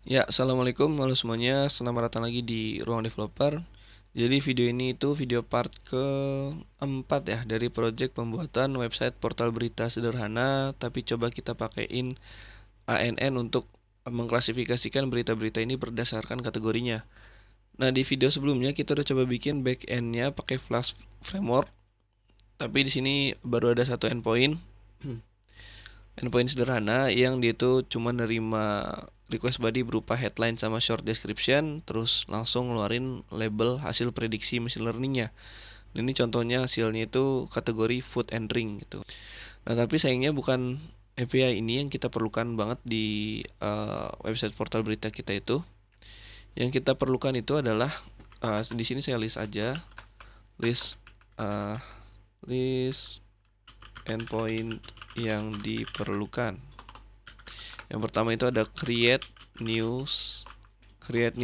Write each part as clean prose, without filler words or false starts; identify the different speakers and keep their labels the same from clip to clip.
Speaker 1: Ya, assalamualaikum halo semuanya. Selamat datang lagi di Ruang Developer. Jadi video ini itu video part keempat ya dari project pembuatan website portal berita sederhana, tapi coba kita pakaiin ANN untuk mengklasifikasikan berita-berita ini berdasarkan kategorinya. Nah, di video sebelumnya kita udah coba bikin backendnya pakai Flash Framework, tapi di sini baru ada satu endpoint. Endpoint sederhana yang dia itu cuma nerima request body berupa headline sama short description, terus langsung ngeluarin label hasil prediksi machine learningnya. Dan ini contohnya hasilnya itu kategori food and drink gitu. Nah, tapi sayangnya bukan API ini yang kita perlukan banget di website portal berita kita itu. Yang kita perlukan itu adalah di sini saya list aja, list uh, list endpoint yang diperlukan. Yang pertama itu ada create new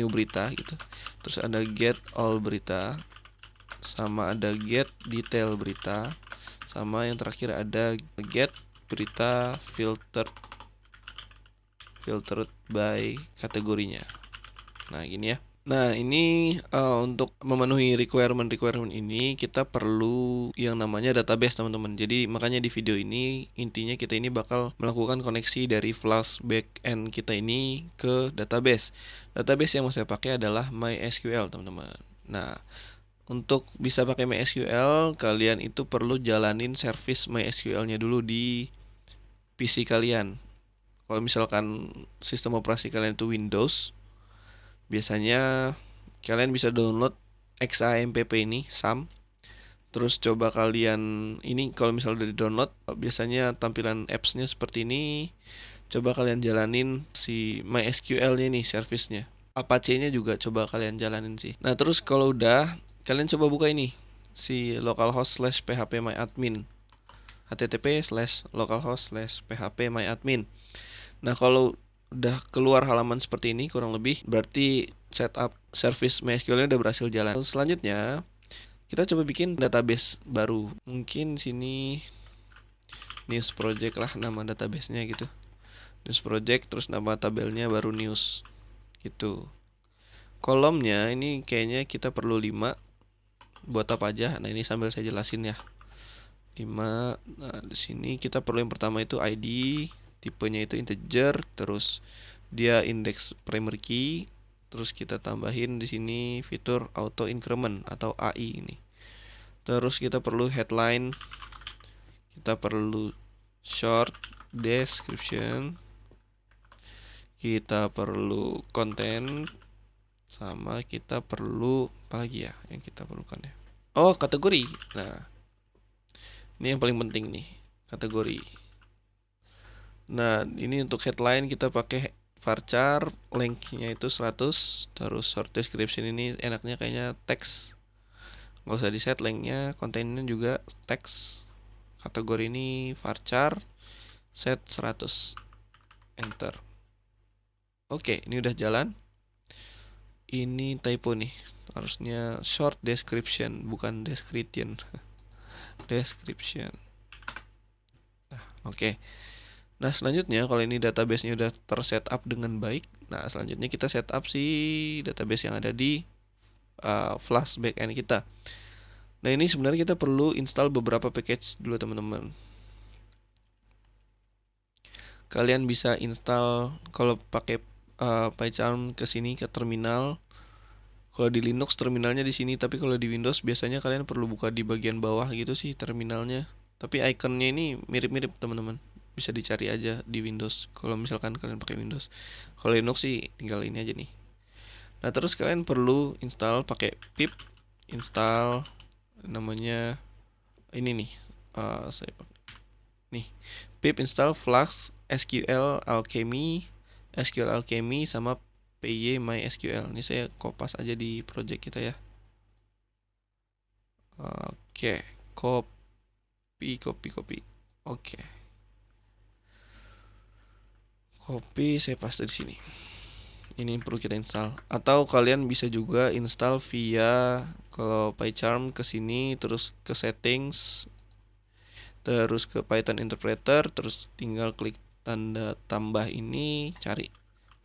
Speaker 1: berita gitu. Terus ada get all berita, sama ada get detail berita, sama yang terakhir ada get berita filtered by kategorinya. Nah, gini ya. Nah, ini untuk memenuhi requirement ini kita perlu yang namanya database, teman-teman. Jadi, makanya di video ini intinya kita ini bakal melakukan koneksi dari Flash backend kita ini ke database. Database yang mau saya pakai adalah MySQL, teman-teman. Nah, untuk bisa pakai MySQL, kalian itu perlu jalanin service MySQL-nya dulu di PC kalian. Kalau misalkan sistem operasi kalian itu Windows, biasanya kalian bisa download XAMPP ini SAM. Terus coba kalian ini kalau misalnya udah di download, biasanya tampilan apps-nya seperti ini. Coba kalian jalanin si MySQL-nya nih, service-nya. Apache-nya juga coba kalian jalanin sih. Nah, terus kalau udah, kalian coba buka ini si localhost/phpMyAdmin, http://localhost/phpMyAdmin. Nah, kalau udah keluar halaman seperti ini kurang lebih berarti setup service MySQL-nya udah berhasil jalan. Selanjutnya, kita coba bikin database baru. Mungkin sini news project lah nama database-nya gitu. News project terus nama tabelnya baru news gitu. Kolomnya ini kayaknya kita perlu 5. Buat apa aja? Nah, ini sambil saya jelasin ya. 5. Nah, di sini kita perlu yang pertama itu ID, tipenya itu integer, terus dia index primary key, terus kita tambahin di sini fitur auto increment atau AI ini. Terus kita perlu headline, kita perlu short description, kita perlu content, sama kita perlu apa lagi ya yang kita perlukan ya. Oh, kategori. Nah, ini yang paling penting nih, kategori. Nah, ini untuk headline kita pakai varchar, lengthnya itu 100, terus short description ini enaknya kayaknya teks. Nggak usah di set lengthnya, kontennya juga teks. Kategori ini varchar, set 100, enter. Oke, ini udah jalan. Ini typo nih, harusnya short description bukan description. Description. Nah, oke. Nah, selanjutnya kalau ini database-nya udah tersetup dengan baik, nah selanjutnya kita setup si database yang ada di Flash backend kita. Nah, ini sebenarnya kita perlu install beberapa package dulu, teman-teman. Kalian bisa install kalau pakai PyCharm ke sini ke terminal. Kalau di Linux terminalnya di sini, tapi kalau di Windows biasanya kalian perlu buka di bagian bawah gitu sih terminalnya. Tapi ikonnya ini mirip-mirip, teman-teman. Bisa dicari aja di Windows kalau misalkan kalian pakai Windows. Kalau Linux sih tinggal ini aja nih. Nah, terus kalian perlu install pakai pip install namanya ini nih. Saya pakai nih. Pip install Flux SQL Alchemy, SQL Alchemy sama PY MySQL. Ini saya kopas aja di project kita ya. Oke, copy. Oke, copy saya paste di sini. Ini perlu kita install. Atau kalian bisa juga install via kalau PyCharm ke sini terus ke settings, terus ke Python interpreter, terus tinggal klik tanda tambah ini, cari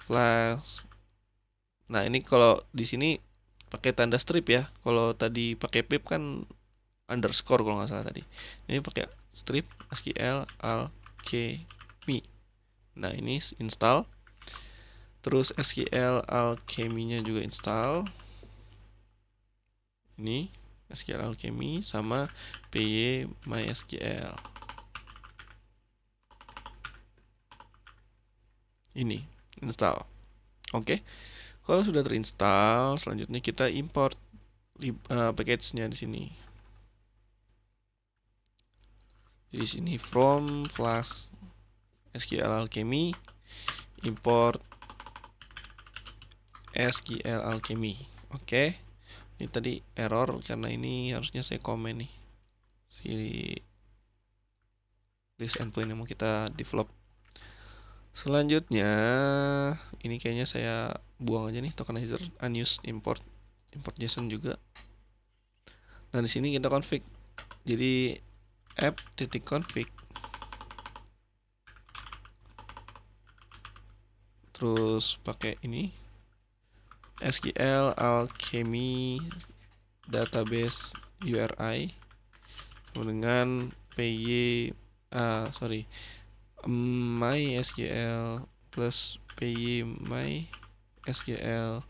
Speaker 1: flash. Nah, ini kalau di sini pakai tanda strip ya. Kalau tadi pakai pip kan underscore kalau nggak salah tadi. Ini pakai strip SQL Alchemy. Nah, ini install. Terus SQL Alchemy-nya juga install. Ini SQL Alchemy sama py mysql. Ini install. Oke. Kalau sudah terinstall, selanjutnya kita import package-nya di sini. Di sini from flash SQL Alchemy import SQL Alchemy. Oke. Ini tadi error karena ini harusnya saya komen nih si list endpoint yang mau kita develop. Selanjutnya ini kayaknya saya buang aja nih tokenizer unused import JSON juga. Nah, di sini kita config. Jadi app.config terus pakai ini SQL Alchemy database URI sama dengan MySQL plus MySQL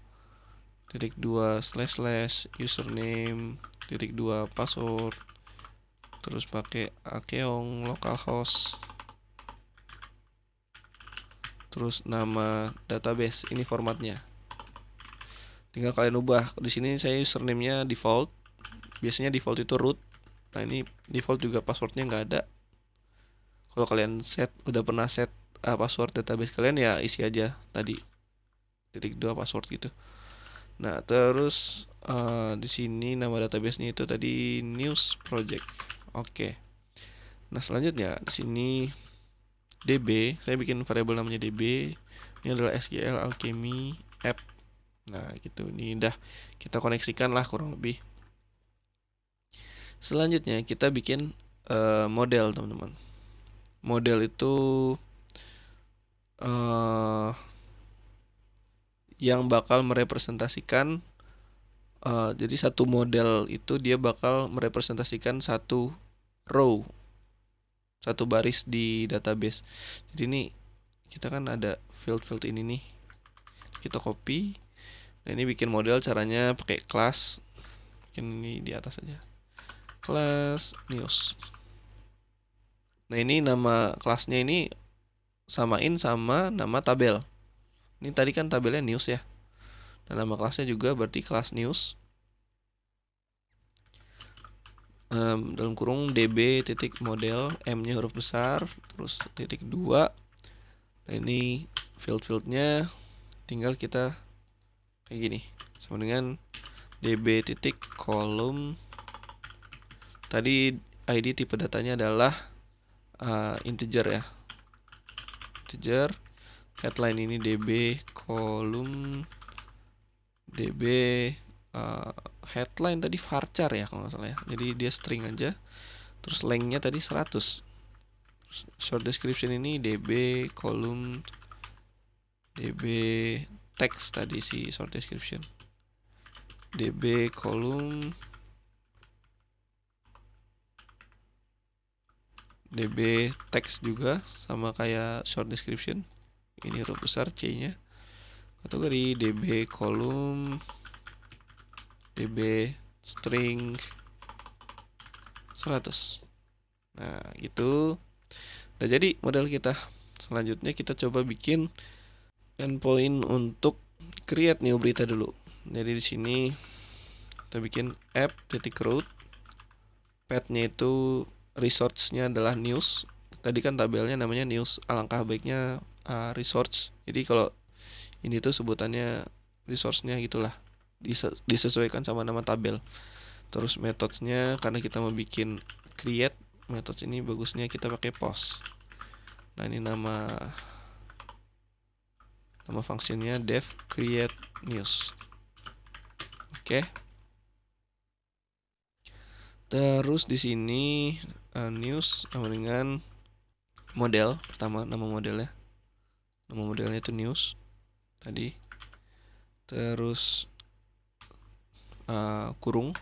Speaker 1: titik 2 slash username titik 2 password, terus pakai akeong localhost, terus nama database. Ini formatnya, tinggal kalian ubah. Di sini saya username-nya default, biasanya default itu root. Nah, ini default juga passwordnya nggak ada. Kalau kalian udah pernah set password database kalian, ya isi aja tadi titik 2 password gitu. Nah, terus di sini nama database-nya itu tadi news project. Oke. Nah, selanjutnya di sini DB, saya bikin variabel namanya DB. Ini adalah SQL Alchemy app. Nah, gitu. Ini udah kita koneksikan lah kurang lebih. Selanjutnya kita bikin model, teman-teman. Model itu yang bakal merepresentasikan, jadi satu model itu dia bakal merepresentasikan satu row, satu baris di database. Jadi ini kita kan ada field ini nih, kita copy. Nah, ini bikin model caranya pakai class. Bikin ini di atas aja, class news. Nah, ini nama kelasnya ini samain sama nama tabel. Ini tadi kan tabelnya news ya. Dan nama kelasnya juga berarti kelas news. Dalam kurung db titik model, m-nya huruf besar, terus titik 2. Nah, ini fieldnya tinggal kita kayak gini, sama dengan db titik kolom. Tadi id tipe datanya adalah integer ya, integer. Headline ini db kolom db headline tadi varchar ya kalau nggak salah ya, jadi dia string aja. Terus lengthnya tadi 100. Terus short description ini db kolom db text, tadi si short description db kolom db text juga sama kayak short description. Ini huruf besar C-nya. Kategori db kolom db string 100. Nah, gitu. Nah, jadi model kita. Selanjutnya kita coba bikin endpoint untuk create new berita dulu. Jadi di sini kita bikin app.root. Path-nya itu resource-nya adalah news. Tadi kan tabelnya namanya news. Alangkah baiknya resource. Jadi kalau ini tuh sebutannya resource-nya gitulah. Disesuaikan sama nama tabel. Terus methods-nya karena kita mau bikin create, methods ini bagusnya kita pakai post. Nah, ini nama fungsinya def create news. Oke. Terus di sini news sama dengan model. Pertama nama modelnya. Nama modelnya itu news. tadi, terus kurung.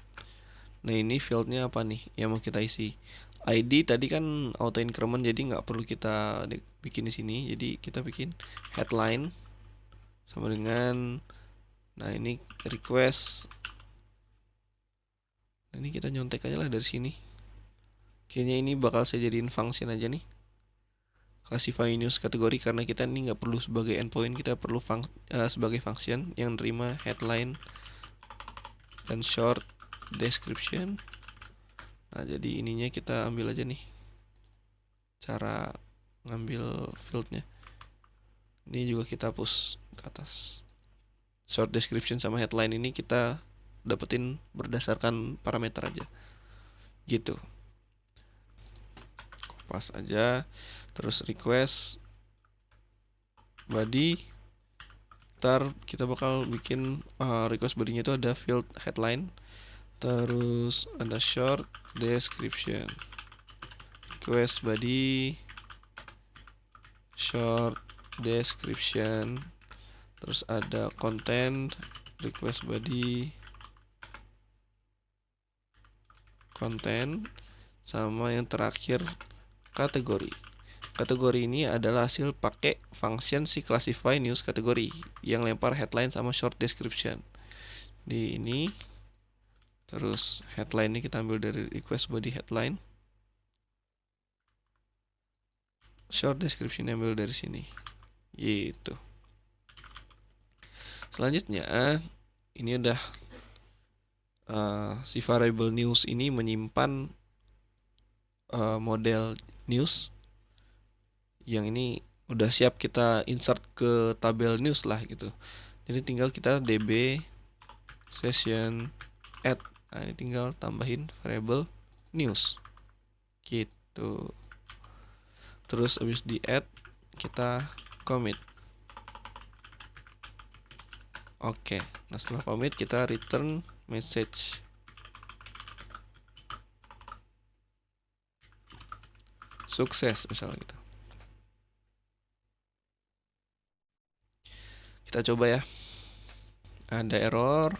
Speaker 1: Nah ini fieldnya apa nih yang mau kita isi? ID tadi kan auto increment, jadi nggak perlu kita bikin di sini. Jadi kita bikin headline sama dengan, nah ini request. Nah, ini kita nyontek aja lah dari sini. Kayaknya ini bakal saya jadiin function aja nih. Classify news kategori, karena kita ini nggak perlu sebagai endpoint, kita perlu sebagai function yang nerima headline dan short description. Nah jadi ininya kita ambil aja nih, cara ngambil fieldnya. Ini juga kita push ke atas. Short description sama headline ini kita dapetin berdasarkan parameter aja, gitu. Kopas aja. Terus request body. Ntar kita bakal bikin request body-nya itu ada field headline, terus ada short description, request body, short description, terus ada content, request body, content, sama yang terakhir kategori. Kategori ini adalah hasil pakai function si classify news kategori yang lempar headline sama short description. Di ini, terus headline ini kita ambil dari request body headline, short description ambil dari sini, gitu. Selanjutnya ini udah si variable news ini menyimpan model news yang ini udah siap kita insert ke tabel news lah gitu. Jadi tinggal kita db session add. Nah ini tinggal tambahin variable news gitu. Terus habis di add kita commit. Oke, nah setelah commit kita return message. Sukses misalnya gitu. Kita coba ya. Ada error.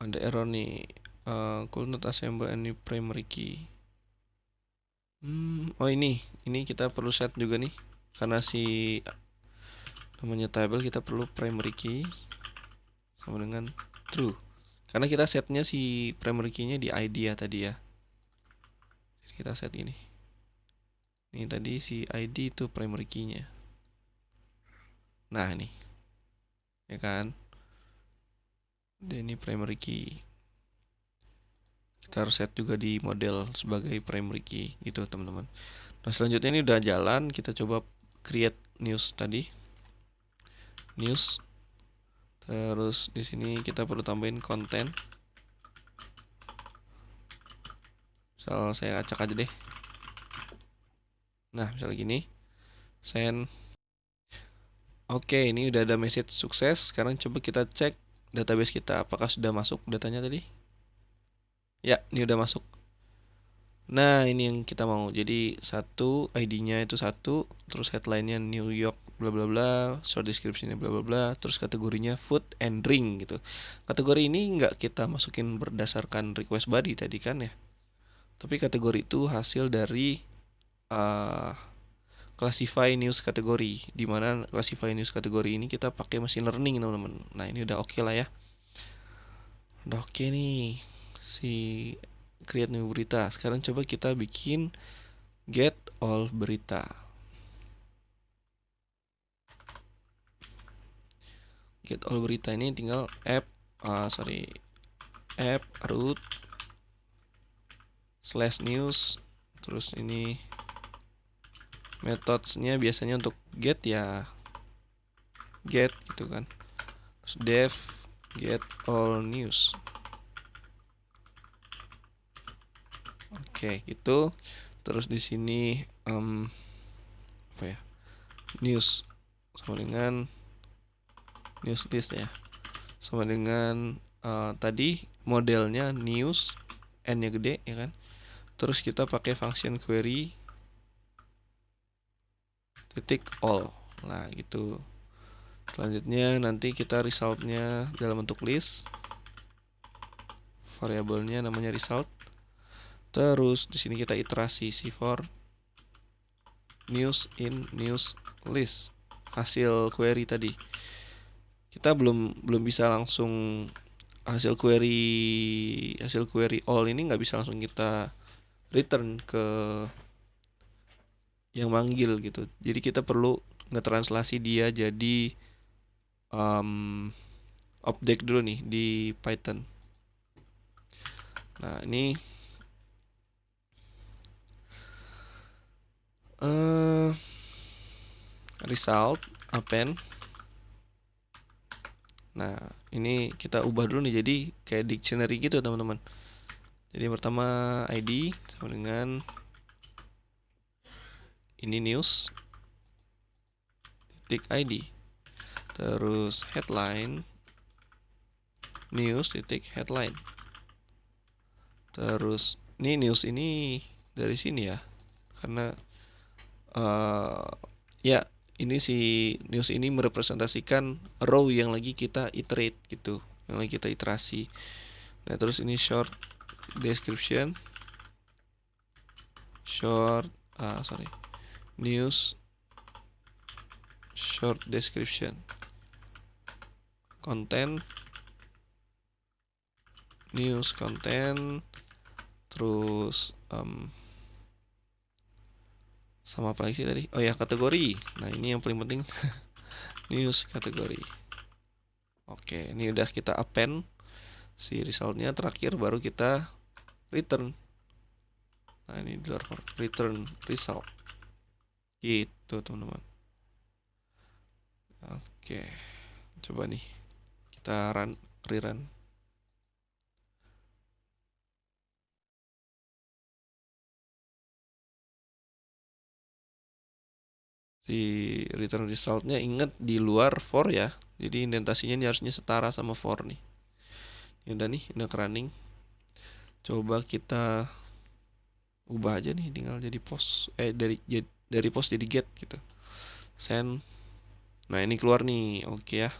Speaker 1: Ada error nih. Could not assemble any primary key. Oh ini kita perlu set juga nih. Karena si namanya table, kita perlu primary key sama dengan true. Karena kita setnya si primary key-nya di ID ya tadi ya. Jadi kita set ini. Ini tadi si ID itu primary key-nya. Nah ini, ya kan? Dan ini primary key. Kita harus set juga di model sebagai primary key gitu teman-teman. Nah selanjutnya ini udah jalan, kita coba create news tadi. News. Terus di sini kita perlu tambahin konten. Misal saya acak aja deh. Nah misalnya gini, send. Oke, ini udah ada message sukses. Sekarang coba kita cek database kita, apakah sudah masuk datanya tadi. Ya, ini udah masuk. Nah ini yang kita mau. Jadi satu ID-nya itu satu, terus headline-nya New York bla bla bla, short description-nya bla bla bla, terus kategorinya food and drink gitu. Kategori ini nggak kita masukin berdasarkan request body tadi kan ya, tapi kategori itu hasil dari classify news kategori, dimana classify news kategori ini kita pakai machine learning teman-teman. Nah ini udah oke lah ya, udah oke nih si create new berita. Sekarang coba kita bikin get all berita. Get all berita ini tinggal app root /news, terus ini methodenya biasanya untuk get ya get gitu kan, terus def get all news. Oke gitu. Terus di sini apa ya, news sama dengan news list ya, sama dengan tadi modelnya news, n nya gede ya kan. Terus kita pakai function query titik all. Nah gitu. Selanjutnya nanti kita resultnya dalam bentuk list, variabelnya namanya result. Terus di sini kita iterasi si for news in news list, hasil query tadi. Kita belum bisa langsung hasil query all ini nggak bisa langsung kita return ke yang manggil gitu. Jadi kita perlu ngetranslasi dia jadi objek dulu nih di Python. Nah ini result append. Nah ini kita ubah dulu nih jadi kayak dictionary gitu teman-teman. Jadi pertama ID sama dengan ini news titik ID, terus headline news titik headline, terus ini news ini dari sini ya karena ya ini si news ini merepresentasikan row yang lagi kita iterate gitu, yang lagi kita iterasi. Nah terus ini short description, short news short description, content news content, terus sama apa lagi sih tadi? Oh ya kategori. Nah ini yang paling penting news kategori. Oke ini udah kita append si resultnya, terakhir baru kita return. Nah ini di luar return result gitu teman-teman. Oke coba nih kita rerun. Si return resultnya inget di luar for ya, jadi indentasinya ini harusnya setara sama for nih. Ini udah nih udah running. Coba kita ubah aja nih, tinggal jadi post dari post jadi get gitu, send. Nah ini keluar nih, oke ya.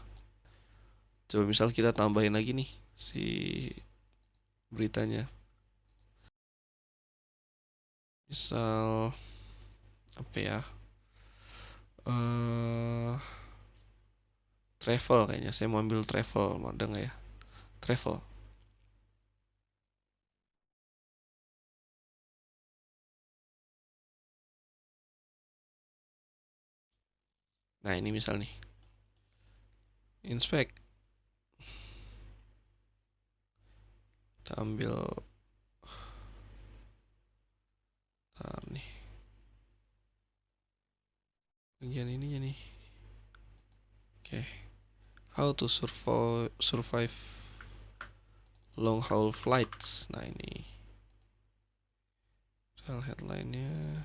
Speaker 1: Coba misal kita tambahin lagi nih si beritanya, misal apa ya, travel, kayaknya saya mau ambil travel, mau ada nggak ya travel. Nah ini misal nih inspect, kita ambil nih bagian ininya nih. Oke, how to survive long haul flights. Nah ini headline-nya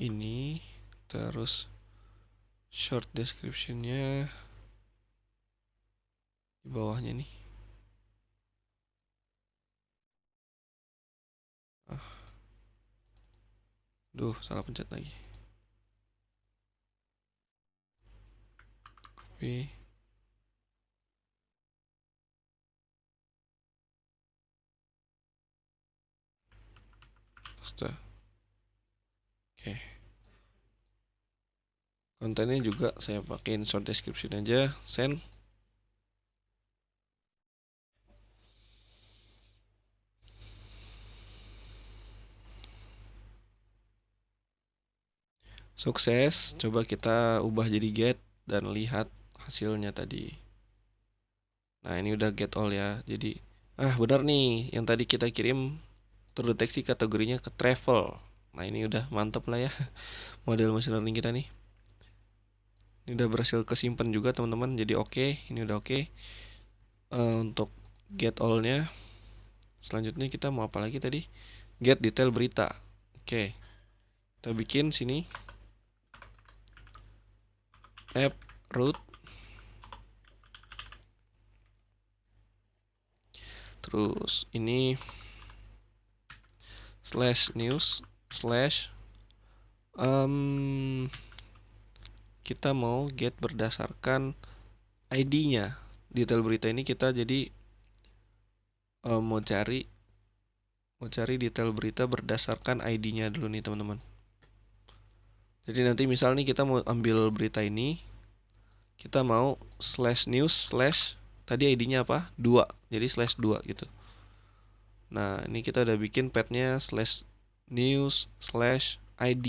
Speaker 1: ini, terus short description-nya di bawahnya nih. Duh, salah pencet lagi. Copy. Paste. Oke. Kontennya juga saya pakein short description aja, send. Sukses, coba kita ubah jadi get dan lihat hasilnya tadi. Nah ini udah get all ya, jadi benar nih yang tadi kita kirim terdeteksi kategorinya ke travel. Nah ini udah mantep lah ya model machine learning kita nih. Ini udah berhasil kesimpan juga teman-teman, jadi oke, ini udah oke. Untuk get all-nya, selanjutnya kita mau apa lagi tadi? Get detail berita. Oke, kita bikin sini app root, terus ini slash news slash kita mau get berdasarkan ID-nya. Detail berita ini kita jadi mau cari detail berita berdasarkan ID-nya dulu nih teman-teman. Jadi nanti misal nih kita mau ambil berita ini, kita mau /news/ tadi ID-nya apa? 2. Jadi /2 gitu. Nah, ini kita udah bikin path-nya /news/id.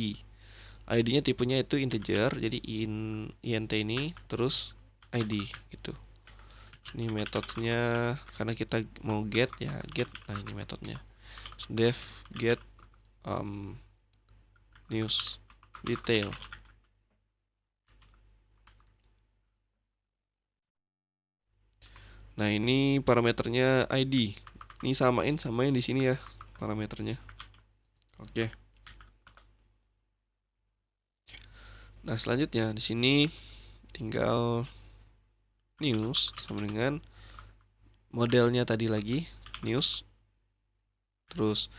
Speaker 1: ID-nya tipenya itu integer, jadi int ini terus ID gitu. Ini metodenya karena kita mau get ya, get. Nah, ini metodenya. Def get news detail. Nah, ini parameternya ID. Ini samain di sini ya parameternya. Oke. Nah, selanjutnya di sini tinggal news sama dengan modelnya tadi lagi news. Terus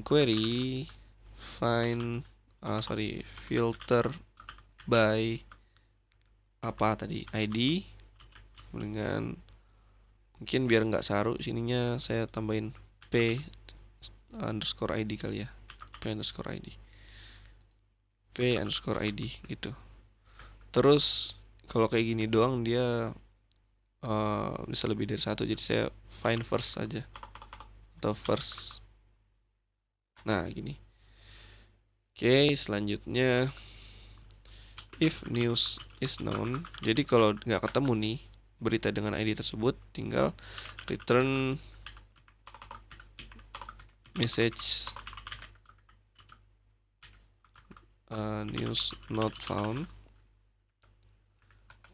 Speaker 1: query find filter by apa tadi ID dengan mungkin biar nggak saru sininya saya tambahin p underscore ID kali ya, p underscore ID gitu. Terus kalau kayak gini doang dia bisa lebih dari satu, jadi saya find first aja atau first. Nah gini. Oke, selanjutnya if news is known, jadi kalau nggak ketemu nih berita dengan ID tersebut, tinggal return message news not found.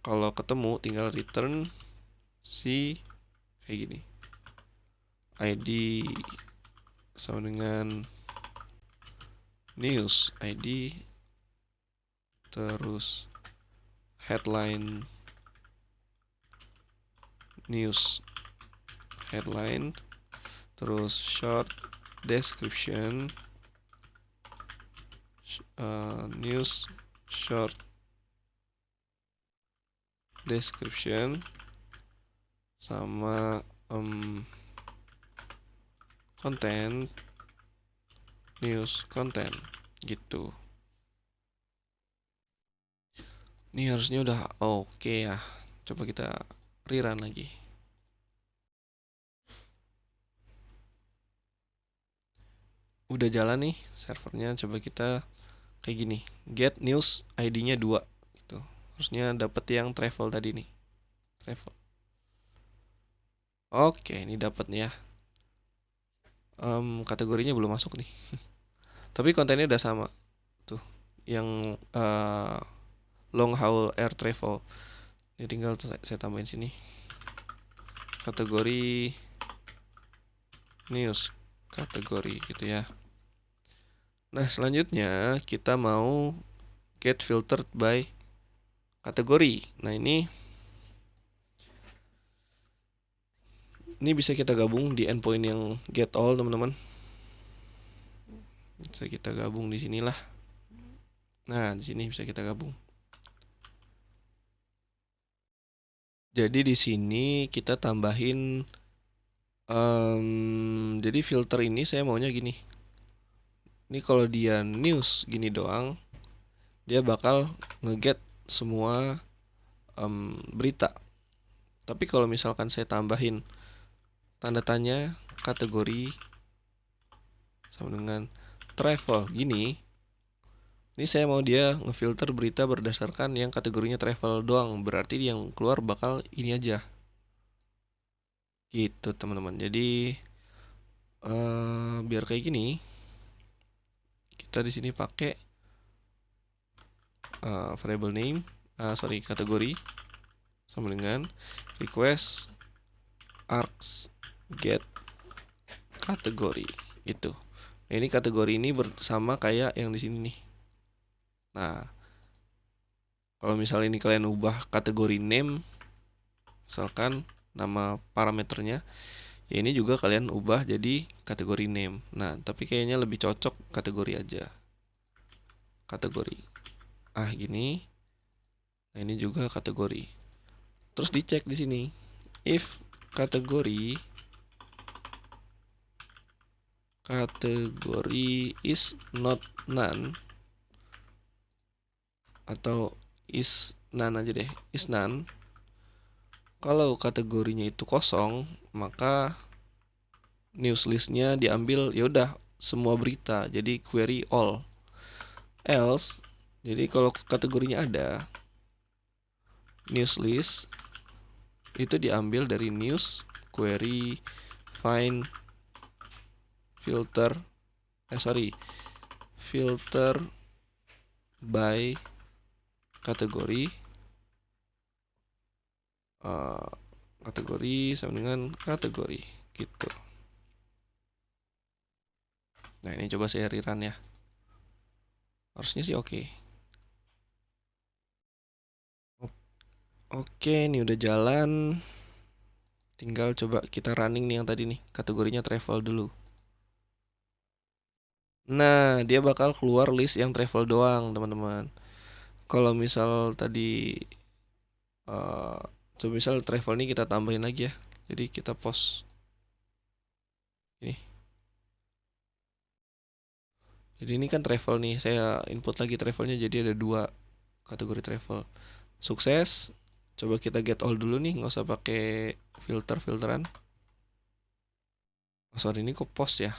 Speaker 1: Kalau ketemu tinggal return si kayak gini, ID sama dengan news ID terus headline news headline terus short description news short description sama content news content gitu. Ini harusnya udah oke ya. Coba kita rerun lagi. Udah jalan nih servernya. Coba kita kayak gini, get news ID-nya 2 gitu. Harusnya dapet yang travel tadi nih. Travel. Oke, ini dapet nih ya. Kategorinya belum masuk nih. Tapi kontennya udah sama. Tuh, yang long haul air travel. Ini tinggal saya tambahin sini. Kategori news kategori gitu ya. Nah, selanjutnya kita mau get filtered by kategori. Nah, ini bisa kita gabung di endpoint yang get all, teman-teman. Bisa kita gabung di sinilah. Nah, di sini bisa kita gabung. Jadi di sini kita tambahin jadi filter ini saya maunya gini. Ini kalau dia news gini doang, dia bakal ngeget semua berita. Tapi kalau misalkan saya tambahin tanda tanya kategori sama dengan travel gini, ini saya mau dia ngefilter berita berdasarkan yang kategorinya travel doang. Berarti yang keluar bakal ini aja. Gitu teman-teman. Jadi biar kayak gini, kita di sini pakai variable name, kategori sama dengan request args get kategori gitu. Nah, ini kategori ini bersama kayak yang di sini nih. Nah, kalau misalnya ini kalian ubah kategori name, misalkan nama parameternya, ya ini juga kalian ubah jadi kategori name. Nah, tapi kayaknya lebih cocok kategori aja. Kategori. Gini. Nah, ini juga kategori. Terus dicek di sini. If kategori is not none, atau is none aja deh, is none. Kalau kategorinya itu kosong, maka news listnya diambil ya udah semua berita, jadi query all. Else, jadi kalau kategorinya ada, news list itu diambil dari news, query, find, filter, filter by kategori, kategori sama dengan kategori gitu. Nah, ini coba saya rerun ya. Harusnya sih oke. Oke, ini udah jalan. Tinggal coba kita running nih yang tadi nih, kategorinya travel dulu. Nah, dia bakal keluar list yang travel doang, teman-teman. Kalau misal tadi coba misal travel nih kita tambahin lagi ya. Jadi kita post ini. Jadi ini kan travel nih, saya input lagi travelnya, jadi ada 2 kategori travel. Sukses. Coba kita get all dulu nih, nggak usah pakai filteran. Oh, sorry, ini kok post ya.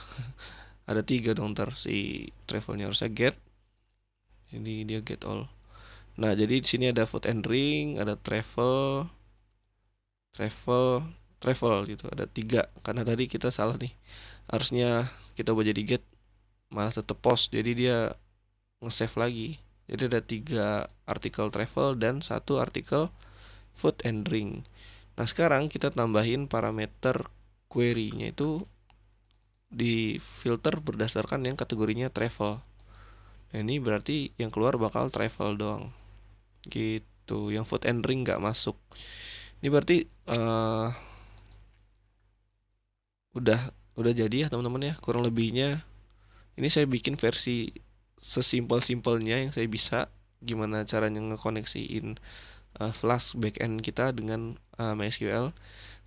Speaker 1: Ada 3 dong ntar si travelnya, harusnya get. Jadi dia get all. Nah, jadi di sini ada food and drink, ada travel, travel gitu. Ada 3 karena tadi kita salah nih. Harusnya kita buat jadi get, malah tetap post. Jadi dia nge-save lagi. Jadi ada 3 artikel travel dan 1 artikel food and drink. Nah, sekarang kita tambahin parameter query-nya itu di filter berdasarkan yang kategorinya travel. Nah, ini berarti yang keluar bakal travel doang. Gitu. Yang food and drink nggak masuk. Ini berarti udah jadi ya teman-teman ya, kurang lebihnya. Ini saya bikin versi sesimpel-simpelnya yang saya bisa. Gimana caranya ngekoneksiin Flask backend kita dengan MySQL.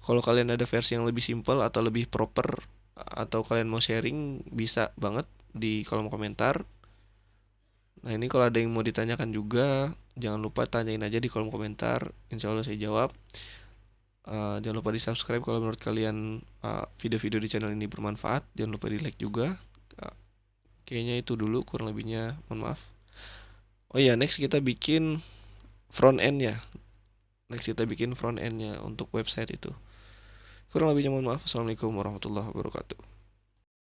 Speaker 1: Kalau kalian ada versi yang lebih simpel atau lebih proper, atau kalian mau sharing, bisa banget di kolom komentar. Nah, ini kalau ada yang mau ditanyakan juga, jangan lupa tanyain aja di kolom komentar. Insya Allah saya jawab. Jangan lupa di subscribe kalau menurut kalian video-video di channel ini bermanfaat. Jangan lupa di like juga. Kayaknya itu dulu, kurang lebihnya mohon maaf. Oh iya, next kita bikin front end ya. Next kita bikin front endnya untuk website itu. Kurang lebihnya mohon maaf. Assalamualaikum warahmatullahi wabarakatuh.